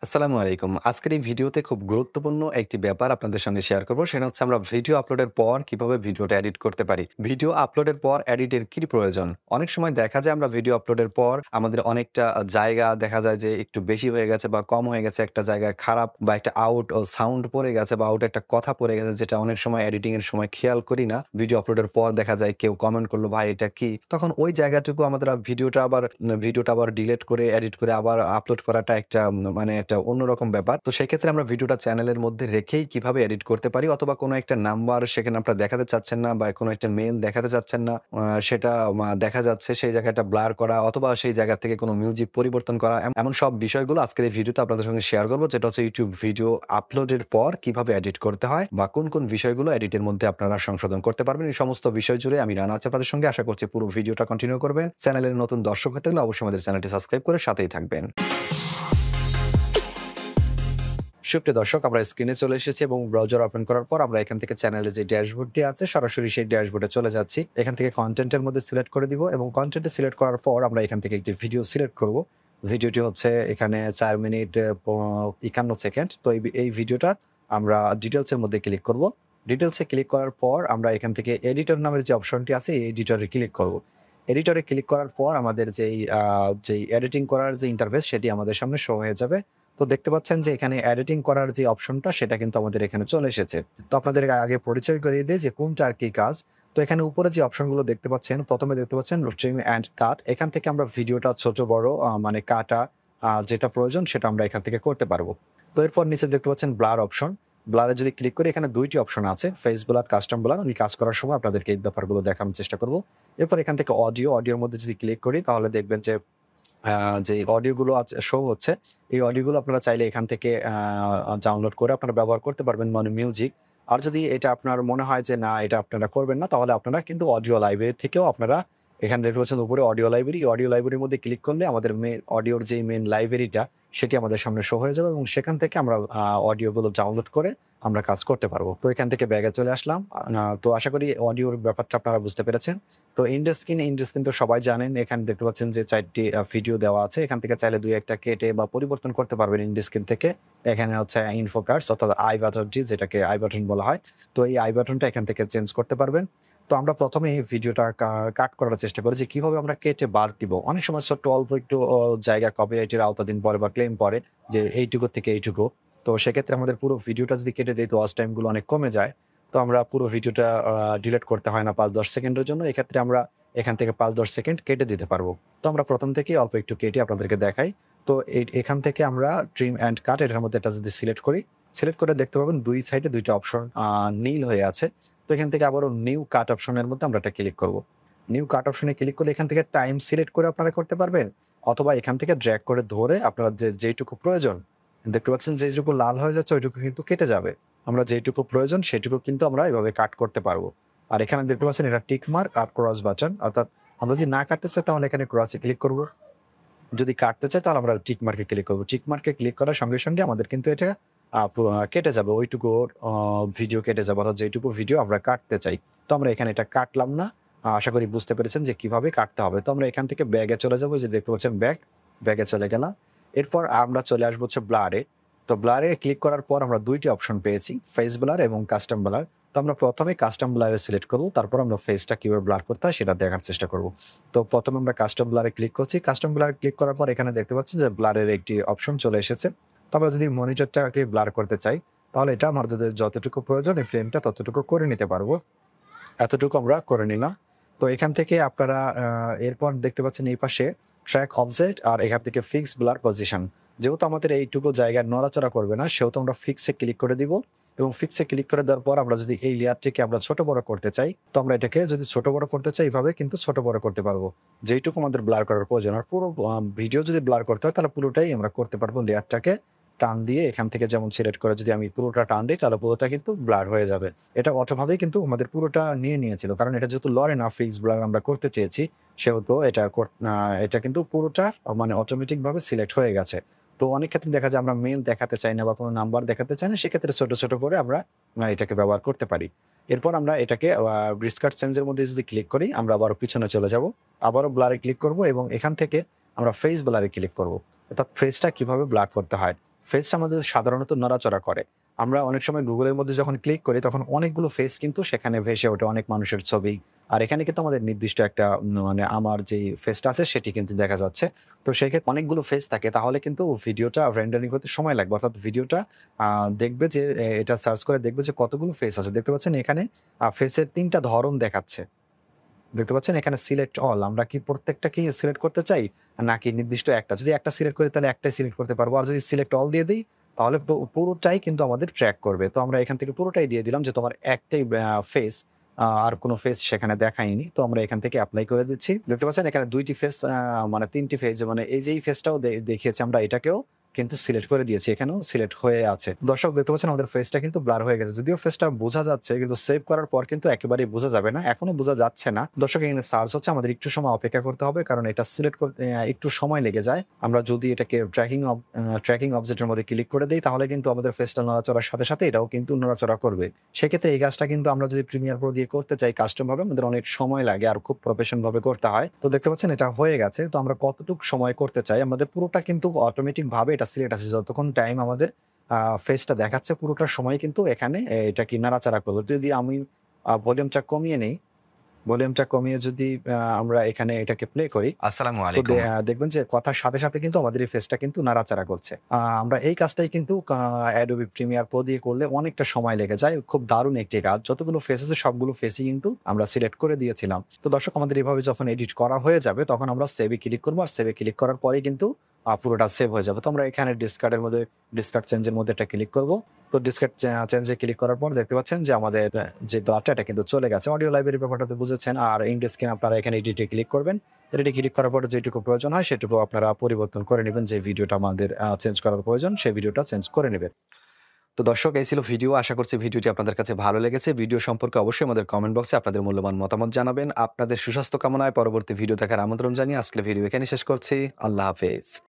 আসসালামু আলাইকুম। আজকের এই ভিডিওতে খুব গুরুত্বপূর্ণ একটি ব্যাপার আপনাদের সঙ্গে শেয়ার করব। সেটা হচ্ছে আমরা ভিডিও আপলোডের পর কিভাবে ভিডিওটা এডিট করতে পারি। ভিডিও আপলোডের পর এডিটের কি প্রয়োজন? অনেক সময় দেখা যায় আমরা ভিডিও আপলোডের পর আমাদের অনেকটা জায়গা দেখা যায় যে একটু বেশি হয়ে গেছে বা কম হয়ে গেছে, একটা জায়গায় খারাপ বা একটা আউট ও সাউন্ড পড়ে গেছে বা আউট একটা কথা পড়ে গেছে, যেটা অনেক সময় এডিটিং এর সময় খেয়াল করি না। ভিডিও আপলোডের পর দেখা যায় কেউ কমেন্ট করলো, "ভাই এটা কি?" তখন ওই জায়গাটুকু আমাদের ভিডিওটা আবার ডিলিট করে এডিট করে আবার আপলোড করাটা একটা মানে একটা অন্যরকম ব্যাপার। তো সেক্ষেত্রে আমরা ভিডিওটা চ্যানেলের মধ্যে রেখেই কিভাবে এডিট করতে পারি, অথবা কোনো একটা নাম্বার সেখানে আপনারা দেখাতে চাচ্ছেন না বা কোনো একটা মেইল দেখাতে চাচ্ছেন না, সেটা দেখা যাচ্ছে সেই জায়গাটা ব্লার করা অথবা সেই জায়গা থেকে কোনো মিউজিক পরিবর্তন করা, এমন সব বিষয়গুলো আজকের এই ভিডিওতে আপনাদের সঙ্গে শেয়ার করব। যেটা হচ্ছে YouTube ভিডিও আপলোডের পর কিভাবে এডিট করতে হয় বা কোন বিষয়গুলো এডিটের মধ্যে আপনারা সংশোধন করতে পারবেন। এই সমস্ত বিষয় জুড়ে আমি রানা আছি আপনাদের সঙ্গে। আশা করছি পুরো ভিডিওটা কন্টিনিউ করবেন। চ্যানেলের নতুন দর্শক হতে হলে অবশ্যই আমাদের চ্যানেলটি সাবস্ক্রাইব করে সাথেই থাকবেন। সুপ্রিয় দর্শক, আমরা স্ক্রিনে চলে এসেছি এবং ব্রাউজার ওপেন করার পর আমরা এখান থেকে চ্যানেলে যে ড্যাশবোর্ডটি আছে সরাসরি সেই ড্যাশবোর্ডে চলে যাচ্ছি। এখান থেকে কনটেন্টের মধ্যে সিলেক্ট করে দিব এবং কনটেন্টে সিলেক্ট করার পর আমরা এখান থেকে একটি ভিডিও সিলেক্ট করব। ভিডিওটি হচ্ছে এখানে ৪ মিনিট ৫১ সেকেন্ড। তো এই ভিডিওটা আমরা ডিটেইলসের মধ্যে ক্লিক করব। ডিটেইলসে ক্লিক করার পর আমরা এখান থেকে এডিটর নামের যে অপশনটি আছে এই এডিটরে ক্লিক করব। এডিটরে ক্লিক করার পর আমাদের যেই এডিটিং করার যে ইন্টারফেস সেটি আমাদের সামনে শো হয়ে যাবে। তো দেখতে পাচ্ছেন যে এখানে এডিটিং করার যে অপশনটা সেটা কিন্তু আমাদের এখানে চলে এসেছে। তো আপনাদের আগে পরিচয় করিয়ে দেই যে কোনটা আর কি কাজ। তো এখানে উপরে যে অপশনগুলো দেখতে পাচ্ছেন, ১ম এ দেখতে পাচ্ছেন ট্রিম অ্যান্ড কাট। এখান থেকে আমরা ভিডিওটা ছোট বড় মানে কাটা যেটা প্রয়োজন সেটা আমরা এখান থেকে করতে পারবো। তো এরপর নিচে দেখতে পাচ্ছেন ব্লার অপশন। ব্লারে যদি ক্লিক করি এখানে ২ টি অপশন আছে, ফেস ব্লার, কাস্টম ব্লার। আমি কাজ করার সময় আপনাদেরকে এই ব্যাপারগুলো দেখানোর চেষ্টা করব। এরপর এখান থেকে অডিওর মধ্যে যদি ক্লিক করি তাহলে দেখবেন যে যে অডিওগুলো শো হচ্ছে, এই অডিওগুলো আপনারা চাইলে এখান থেকে ডাউনলোড করে আপনারা ব্যবহার করতে পারবেন, মানে মিউজিক। আর যদি এটা আপনার মনে হয় যে না এটা আপনারা করবেন না, তাহলে আপনারা কিন্তু অডিও লাইব্রেরি থেকেও আপনারা এখানে দেখতে পাচ্ছেন উপরে অডিও লাইব্রেরি। অডিও লাইব্রেরির মধ্যে ক্লিক করলে আমাদের অডিওর যেই মেইন লাইব্রেরিটা সেটি আমাদের সামনে শো হয়ে যাবে এবং সেখান থেকে আমরা অডিওগুলো ডাউনলোড করে আমরা কাজ করতে পারবো। তো এখান থেকে ব্যাগে চলে আসলাম। তো আশা করি অডিওর ব্যাপারটা আপনারা বুঝতে পেরেছেন। তো ইন্ড স্ক্রিন তো সবাই জানেন। এখানে দেখতে পাচ্ছেন যে ৪ টি ভিডিও দেওয়া আছে। এখান থেকে চাইলে ২-১ টা কেটে বা পরিবর্তন করতে পারবেন ইন্ড স্ক্রিন থেকে। এখানে হচ্ছে ইনফো কার্ডস অর্থাৎ আই বাটনটি, যেটাকে আই বাটন বলা হয়। তো এই আই বাটনটা এখান থেকে চেঞ্জ করতে পারবেন। তো আমরা ১ম এই ভিডিওটা কাট করার চেষ্টা করি যে কিভাবে আমরা কেটে বাদ দিব। অনেক সময় ছোট্ট অল্প একটু জায়গা কপিরাইটের আওতাধীন পড়ে বা ক্লেম পড়ে যে এইটুকু থেকে এইটুকু। তো সেক্ষেত্রে আমাদের পুরো ভিডিওটা যদি কেটে দেই তো ওয়াচ টাইম গুলো অনেক কমে যায়। তো আমরা পুরো ভিডিওটা ডিলিট করতে হয় না ৫-১০ সেকেন্ডের জন্য। এক্ষেত্রে আমরা এখান থেকে ৫-১০ সেকেন্ড কেটে দিতে পারবো। তো আমরা ১ম থেকেই অল্প একটু কেটে আপনাদেরকে দেখাই। তো এখান থেকে আমরা ট্রিম অ্যান্ড কাট এটার মধ্যে এটা যদি সিলেক্ট করি, সিলেক্ট করে দেখতে পাবেন ২ সাইডে ২ টা অপশন নীল হয়ে আছে। তো এখান থেকে আবারও নিউ কাট অপশনের মধ্যে আমরা এটা ক্লিক করব। নিউ কাট অপশনে ক্লিক করলে এখান থেকে টাইম সিলেক্ট করে আপনারা করতে পারবেন, অথবা এখান থেকে ড্র্যাগ করে ধরে আপনারা যেইটুকু প্রয়োজন, দেখতে পাচ্ছেন যেইটুকু লাল হয়ে যাচ্ছে ওইটুকু কিন্তু কেটে যাবে। আমরা যেইটুকু প্রয়োজন সেটুকু কিন্তু আমরা এভাবে কাট করতে পারবো। আর এখানে দেখতে পাচ্ছেন এটা টিক মার্ক আর ক্রস বাটন, অর্থাৎ আমরা যদি না কাটতে চাই তাহলে এখানে ক্রসে ক্লিক করব। যদি কাটতে চাই তাহলে আমরা টিক মার্কে ক্লিক করব। টিক মার্কে ক্লিক করার সঙ্গে আমাদের কিন্তু এটা কেটে যাবে। ওইটুকু ভিডিও কেটে যাবে, অর্থাৎ যেইটুকু ভিডিও আমরা কাটতে চাই। তো আমরা এখানে এটা কাটলাম না। আশা করি বুঝতে পেরেছেন যে কিভাবে কাটতে হবে। তো আমরা এখান থেকে ব্যাগে চলে যাবো। এই যে দেখতে পাচ্ছেন ব্যাগে চলে গেলাম। এরপর আমরা চলে আসবো হচ্ছে ব্লারে। তো ব্লারে ক্লিক করার পর আমরা ২ টি অপশন পেয়েছি, ফেস ব্লার এবং কাস্টম ব্লার। তো আমরা ১ম এ কাস্টম ব্লারে সিলেক্ট করব। তারপর আমরা ফেসটা কিভাবে ব্লার করতে হয় সেটা দেখার চেষ্টা করব। তো ১ম এ আমরা কাস্টম ব্লারে ক্লিক করছি। কাস্টম ব্লারে ক্লিক করার পর এখানে দেখতে পাচ্ছেন যে ব্লারের একটি অপশন চলে এসেছে। তো আমরা যদি মনিটরটাকে ব্লার করতে চাই তাহলে এটা আমাদের যতটুকু প্রয়োজন এই ফ্রেমটা ততটুকু করে নিতে পারবো। এতটুকু আমরা করে নিলাম। তো এখান থেকে আপনারা এরপর দেখতে পাচ্ছেন এই পাশে ট্র্যাক অফসেট আর এখান থেকে ফিক্স ব্লার পজিশন। যেহেতু আমাদের এইটুকু জায়গায় নড়াচড়া করবে না, সেহেতু আমরা ফিক্সে ক্লিক করে দিব এবং ফিক্সে ক্লিক করে দেওয়ার পর আমরা যদি এই লেয়ারটিকে আমরা ছোট বড় করতে চাই, তো আমরা এটাকে যদি ছোট বড় করতে চাই এভাবে কিন্তু ছোট বড় করতে পারবো। যেইটুকু আমাদের ব্লার করার প্রয়োজন। আর পুরো ভিডিও যদি ব্লার করতে হয় তাহলে পুরোটাই আমরা করতে পারবো। লেয়ারটাকে টান দিয়ে এখান থেকে যেমন সিলেক্ট করে যদি আমি পুরোটা টান দিই তাহলে পুরোটা কিন্তু ব্লার হয়ে যাবে। এটা অটোভাবেই কিন্তু আমাদের পুরোটা নিয়ে নিয়েছিল। কারণ এটা যেহেতু লরে না, ফিক্স ব্লার আমরা করতে চেয়েছি, সেহেতু এটা কিন্তু পুরোটা মানে অটোমেটিক ভাবে সিলেক্ট হয়ে গেছে। তো অনেক ক্ষেত্রে দেখা যায় আমরা মেইল দেখাতে চাই না বা কোনো নাম্বার দেখাতে চাই না, সেক্ষেত্রে ছোট করে আমরা এটাকে ব্যবহার করতে পারি। এরপর আমরা এটাকে রিস্কার্ট চেঞ্জ এর মধ্যে যদি ক্লিক করি, আমরা আবারও পিছনে চলে যাব। আবারও ব্লারে ক্লিক করব এবং এখান থেকে আমরা ফেস ব্লারে ক্লিক করব। অর্থাৎ ফেসটা কিভাবে ব্লার করতে হয়। ফেসটা আমাদের সাধারণত নড়াচড়া করে। আমরা অনেক সময় গুগলের মধ্যে যখন ক্লিক করি তখন অনেকগুলো ফেস কিন্তু সেখানে ভেসে ওঠে, অনেক মানুষের ছবি। আর এখানে কিন্তু আমাদের নির্দিষ্ট একটা মানে আমার যেই ফেসটা আছে সেটি কিন্তু দেখা যাচ্ছে। তো সেক্ষেত্রে অনেকগুলো ফেস থাকে তাহলে কিন্তু ভিডিওটা রেন্ডারিং হতে সময় লাগবে। অর্থাৎ ভিডিওটা দেখবে যে এটা সার্চ করে দেখবে যে কতগুলো ফেস আছে। দেখতে পাচ্ছেন এখানে ফেসের ৩ টা ধরন দেখাচ্ছে। দেখতে পাচ্ছেন এখানে সিলেক্ট অল, আমরা কি প্রত্যেকটাকেই সিলেক্ট করতে চাই? নাকি নির্দিষ্ট একটা? যদি একটা সিলেক্ট করি তাহলে একটাই সিলেক্ট করতে পারবো। আর যদি সিলেক্ট অল দিয়ে দেই তাহলে পুরোটাই কিন্তু আমাদের ট্র্যাক করবে। তো আমরা এখান থেকে পুরোটাই দিয়ে দিলাম যে তোমার একটাই ফেস, আর কোনো ফেস সেখানে দেখায়নি। তো আমরা এখান থেকে এপ্লাই করে দিচ্ছি। দেখতে পাচ্ছেন এখানে ২ টি ফেস, মানে ৩ টি ফেস, মানে এই যে এই ফেসটাও দেখিয়েছি আমরা, এটাকেও কিন্তু সিলেক্ট করে দিয়েছি। এখানেও সিলেক্ট হয়ে আছে। দর্শক দেখতে পাচ্ছেন আমাদের ফেসটা কিন্তু ব্লার হয়ে গেছে। যদিও ফেসটা বোঝা যাচ্ছে কিন্তু সেভ করার পর কিন্তু একেবারেই বোঝা যাবে না। এখনো বোঝা যাচ্ছে না। দর্শক এখানে সার্চ হচ্ছে, আমাদের একটু সময় অপেক্ষা করতে হবে কারণ এটা সিলেক্ট করতে একটু সময় লেগে যায়। আমরা যদি এটাকে ট্র্যাকিং অবজেক্টের মধ্যে ক্লিক করে দেই তাহলে কিন্তু আমাদের ফেসটা নড়াচড়ার সাথে, সাথে এটাও কিন্তু নড়াচড়া করবে। সেক্ষেত্রে এই কাজটা কিন্তু আমরা যদি প্রিমিয়ার প্রো দিয়ে করতে চাই কাস্টম ভাবে, আমাদের অনেক সময় লাগে আর খুব প্রফেশনাল ভাবে করতে হয়। তো দেখতে পাচ্ছেন এটা হয়ে গেছে। তো আমরা কতটুক সময় করতে চাই, আমাদের পুরোটা কিন্তু অটোমেটিক ভাবে এটা সিলেক্ট আছে। যতক্ষণ টাইম আমাদের ফেসটা দেখাচ্ছে পুরোটা সময় কিন্তু এখানে এটা কি নাড়াচাড়া করবে। যদি আমি ভলিউমটা কমিয়ে নেই, ভলিউমটা কমিয়ে যদি আমরা এখানে এটাকে প্লে করি, আসসালামু তো আলাইকুম। দেখবেন যে কথার সাথে, সাথে কিন্তু আমাদের এই ফেসটা কিন্তু নাড়াচাড়া করছে। আমরা এই কাজটাই কিন্তু Adobe Premiere Pro দিয়ে করলে অনেকটা সময় লেগে যায়। খুব দারুণ একটি কাজ। যতগুলো ফেস আছে সবগুলো ফেসই কিন্তু আমরা সিলেক্ট করে দিয়েছিলাম। তো দর্শক আমাদের এভাবে যখন এডিট করা হয়ে যাবে তখন আমরা সেভ এ ক্লিক করব। আর সেভ এ ক্লিক করার পরেই কিন্তু পুরোটা সেভ হয়ে যাবে। তো আমরা এখানে ডিসকার্ডের মধ্যে ডিসকার্ড চেঞ্জ এর মধ্যে একটা ক্লিক করব। তো ডিসকার্ড চেঞ্জ এ ক্লিক করার পর দেখতে পাচ্ছেন যে আমাদের যে ব্লারটা এটা কিন্তু চলে গেছে। অডিও লাইব্রেরি ব্যাপারটা তো বুঝেছেন। আর এন্ড স্ক্রিন আপনারা এখানে এডিটে ক্লিক করবেন। এডিটে ক্লিক করার পরে যেটুকু প্রয়োজন হয় সেটুকু আপনারা পরিবর্তন করে নিবেন। যে ভিডিওটা আমাদের চেঞ্জ করার প্রয়োজন সেই ভিডিওটা চেঞ্জ করে নিবেন। তো দর্শক এই ছিল ভিডিও। আশা করছি ভিডিওটি আপনাদের কাছে ভালো লেগেছে। ভিডিও সম্পর্কে অবশ্যই আমাদের কমেন্ট বক্সে আপনাদের মূল্যবান মতামত জানাবেন। আপনাদের সুস্বাস্থ্য কামনায় পরবর্তী ভিডিও দেখার আমন্ত্রণ জানিয়ে আজকের ভিডিও এখানেই শেষ করছি। আল্লাহ হাফেজ।